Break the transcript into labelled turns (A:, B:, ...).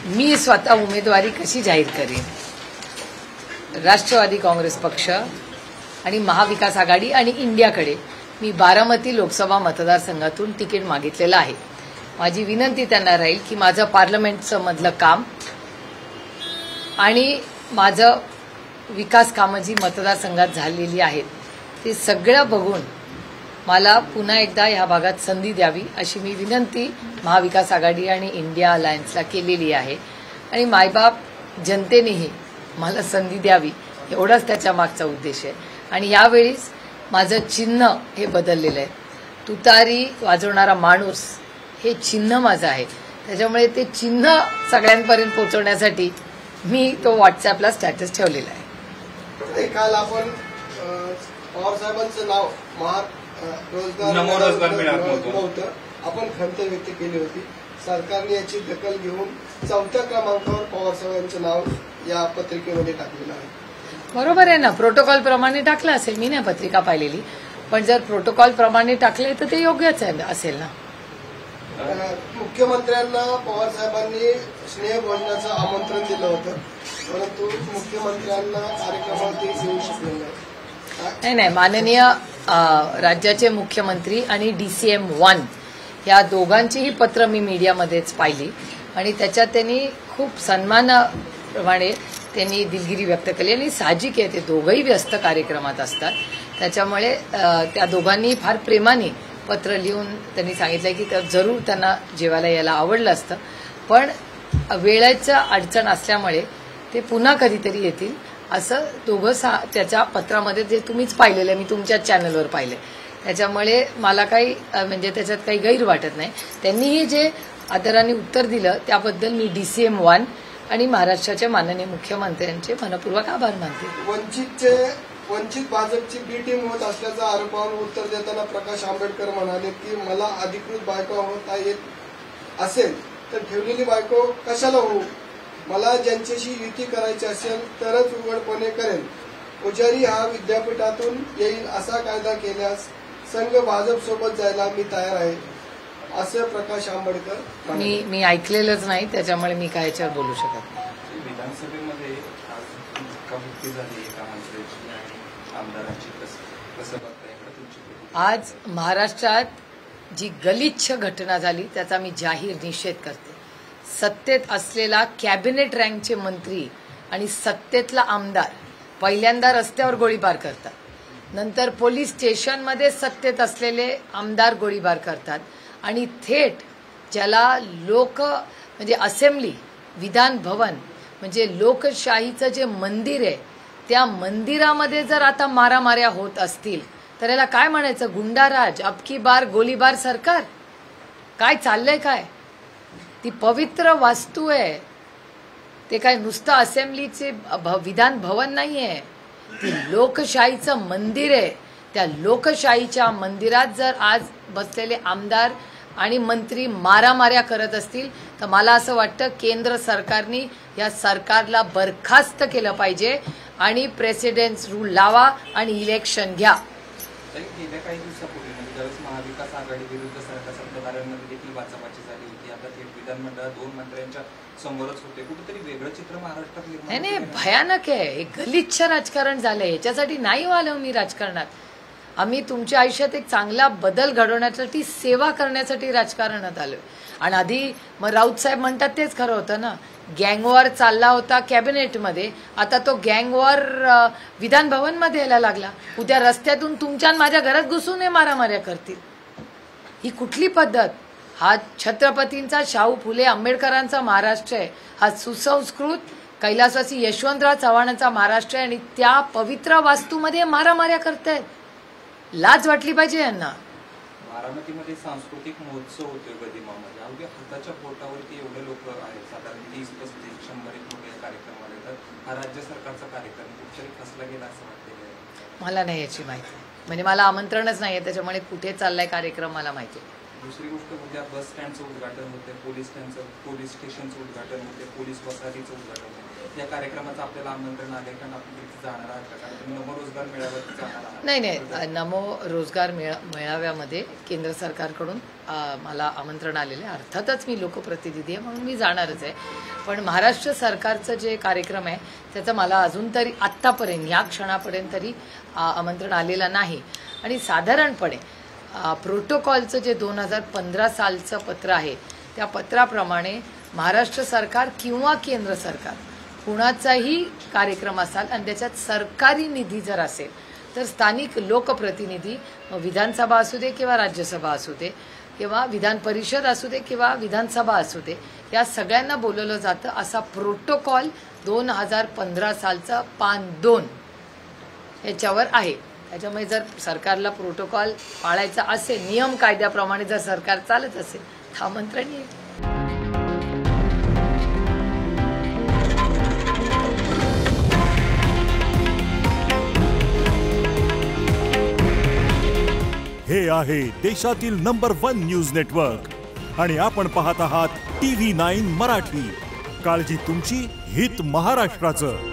A: मी स्वतः उमेदवारी कशी जाहीर करेन. राष्ट्रवादी काँग्रेस पक्ष आणि महाविकास आघाडी आणि इंडियाकडे मी बारामती लोकसभा मतदारसंघातून तिकीट मागितलेलं आहे. माझी विनंती त्यांना राहील की माझं पार्लमेंटचं मधलं काम आणि माझं विकास कामं जी मतदारसंघात झालेली आहेत ते सगळं बघून मला पुन्हा एकदा ह्या भागात संधी द्यावी अशी मी विनंती महाविकास आघाडी आणि इंडिया अलायन्सला केलेली आहे. आणि मायबाप जनतेनेही मला संधी द्यावी एवढाच त्याच्या मागचा उद्देश आहे. आणि यावेळीच माझं चिन्ह हे बदललेलं आहे. तुतारी वाजवणारा माणूस हे चिन्ह माझं आहे. त्याच्यामुळे ते चिन्ह सगळ्यांपर्यंत पोहोचवण्यासाठी मी तो व्हॉट्सअपला स्टॅटस ठेवलेला आहे.
B: काल आपण पवार साहेबांचं नाव रोजगार नव्हतं, आपण खंत व्यक्त केली होती. सरकारने याची दखल घेऊन 4थ्या क्रमांकावर पवार साहेबांचं नाव या पत्रिकेमध्ये टाकलेलं आहे.
A: बरोबर आहे ना, प्रोटोकॉल प्रमाणे टाकलं असेल. मी नाही पत्रिका पाहिलेली, पण जर प्रोटोकॉल प्रमाणे टाकले तर ते योग्यच असेल ना.
B: मुख्यमंत्र्यांना पवार साहेबांनी स्नेहभोजनाचं आमंत्रण दिलं होतं, परंतु मुख्यमंत्र्यांना कार्यक्रमात येऊ शकले नाही.
A: नाही, माननीय राज्याचे मुख्यमंत्री आणि DCM 1 या दोघांचीही पत्र मी मीडियामध्येच पाहिली आणि त्याच्यात त्यांनी खूप सन्मानाप्रमाणे त्यांनी दिलगिरी व्यक्त केली. आणि साहजिक आहे, ते दोघंही व्यस्त कार्यक्रमात असतात. त्याच्यामुळे त्या दोघांनी फार प्रेमाने पत्र लिहून त्यांनी सांगितलं की जरूर त्यांना जेवायला यायला आवडलं असतं, पण वेळेचं अडचण असल्यामुळे ते पुन्हा कधीतरी येतील असं दोघं त्याच्या पत्रामध्ये जे तुम्हीच पाहिलेलं आहे, मी तुमच्या चॅनलवर पाहिलं. त्याच्यामुळे मला काही म्हणजे त्याच्यात काही गैर वाटत नाही. त्यांनीही जे आदराने उत्तर दिलं त्याबद्दल मी DCM 1 आणि महाराष्ट्राच्या माननीय मुख्यमंत्र्यांचे मनपूर्वक आभार मानते.
B: वंचित भाजपची बी टीम होत असल्याचा आरोपावर उत्तर देताना प्रकाश आंबेडकर म्हणाले की मला अधिकृत बायको होता येत असेल तर ठेवलेली बायको कशाला होऊ. मला ज्यांच्याशी युती करायची असेल तरच उघडपणे करेन. पुजारी हा विद्यापीठातून येईल असा कायदा केल्यास संघ भाजप सोबत जायला मी तयार आहे असं प्रकाश आंबेडकर.
A: मी ऐकलेलंच नाही, त्याच्यामुळे मी काय याच्यावर बोलू शकत नाही.
C: विधानसभेमध्ये झाली एका मंत्र्याची आणि आमदारांची कसं बघताय?
A: आज महाराष्ट्रात जी गलिच्छ घटना झाली त्याचा मी जाहीर निषेध करते. सत्तेत असलेला कॅबिनेट रँकचे मंत्री आणि सत्तेतला आमदार पहिल्यांदा रस्त्यावर गोळीबार करतात, नंतर पोलीस स्टेशनमध्ये सत्तेत असलेले आमदार गोळीबार करतात आणि थेट ज्याला म्हणजे असेंब्ली विधान भवन म्हणजे लोकशाहीचं जे मंदिर आहे त्या मंदिरामध्ये जर आता मारामाऱ्या होत असतील तर याला काय म्हणायचं? गुंडाराज, अबकी बार गोलीबार सरकार. काय चाललंय काय? ती पवित्र वास्तू आहे, ते काय नुसतं असेंब्लीचे विधान भवन नाहीये, ती लोकशाहीचं मंदिर आहे. त्या लोकशाहीच्या मंदिरात जर आज बसलेले आमदार आणि मंत्री मारामाऱ्या करत असतील तर मला असं वाटतं केंद्र सरकारने या सरकारला बरखास्त केलं पाहिजे आणि प्रेसिडेंट्स रूल लावा आणि इलेक्शन घ्या.
C: गेल्या काही दिवसापूर्वी ज्यावेळेस महाविकास आघाडी विरुद्ध सरकार सत्ताधाऱ्यांमध्ये देखील वाचावाची झाली होती, आता थेट विधानमंडळात 2 मंत्र्यांच्या समोरच होते. कुठेतरी वेगळं चित्र महाराष्ट्रात
A: नाही, भयानक आहे. हे गलिच्छ राजकारण झालंय. याच्यासाठी नाही आलो मी राजकारणात. आम्ही तुमच्या आयुष्यात एक चांगला बदल घडवण्यासाठी सेवा करण्यासाठी राजकारणात आलोय. आणि आधी मग राऊत साहेब म्हणतात तेच खरं होतं ना, गँगवॉर चालला होता कॅबिनेटमध्ये, आता तो गँगवॉर विधान भवनमध्ये यायला लागला. उद्या रस्त्यातून तुमच्या आणि माझ्या घरात घुसून हे मारामाऱ्या करतील. ही कुठली पद्धत? हा छत्रपतींचा, शाहू फुले आंबेडकरांचा महाराष्ट्र आहे. हा सुसंस्कृत कैलासवासी यशवंतराव चव्हाणांचा महाराष्ट्र आहे आणि त्या पवित्र वास्तूमध्ये मारामाऱ्या करतायत. लाज वाटली पाहिजे यांना.
C: बारामतीमध्ये सांस्कृतिक महोत्सव होतोय गदिमामध्ये, अवघ्या हाताच्या पोटावरती एवढे लोक आहेत, साधारण 30-35-100 कार्यक्रमाला येतात. हा राज्य सरकारचा कार्यक्रम कुठेतरी फसला गेला असं वाटतं?
A: मला नाही याची माहिती, म्हणजे मला आमंत्रणच नाहीये, त्याच्यामुळे कुठे चाललाय कार्यक्रम मला माहिती.
C: दुसरी गोष्ट उद्या बस स्टँडचं उद्घाटन होते, पोलीस स्टेशनचं उद्घाटन होते, पोलीस वसाहतीचं उद्घाटन होते. या कार्यक्रमाचं आपल्याला आमंत्रण आले कारण आपण तिथे जाणार आहात का? कारण तुम्ही नमो रोजगार मेळाव्यात जाणार आहात.
A: नाही, नमो रोजगार मेळाव्यामध्ये केंद्र सरकारकडून मला आमंत्रण आलेले. अर्थातच मी लोकप्रतिनिधी आहे म्हणून मी जाणारच आहे. पण महाराष्ट्र सरकारचं जे कार्यक्रम आहे त्याचं मला अजून तरी आत्तापर्यंत या क्षणापर्यंत तरी आमंत्रण आलेलं नाही. आणि साधारणपणे प्रोटोकॉलचं जे 2015 सालचं पत्र आहे त्या पत्राप्रमाणे महाराष्ट्र सरकार किंवा केंद्र सरकार कुणाचाही कार्यक्रम असाल आणि त्याच्यात सरकारी निधी जर असेल तर स्थानिक लोकप्रतिनिधी, विधानसभा असू दे किंवा राज्यसभा असू दे किंवा विधान परिषद असू दे किंवा विधानसभा असू दे, या सगळ्यांना बोलवलं जातं. असा प्रोटोकॉल 2015 सालचा पान 2 याच्यावर आहे. त्याच्यामुळे जर सरकारला प्रोटोकॉल पाळायचा असेल, नियम कायद्याप्रमाणे जर सरकार चालत असेल तर आमंत्रण येईल.
D: हे आहे देशातील नंबर 1 न्यूज नेटवर्क आणि आपण पाहत आहात TV9 मराठी. काळजी तुमची, हित महाराष्ट्राचं.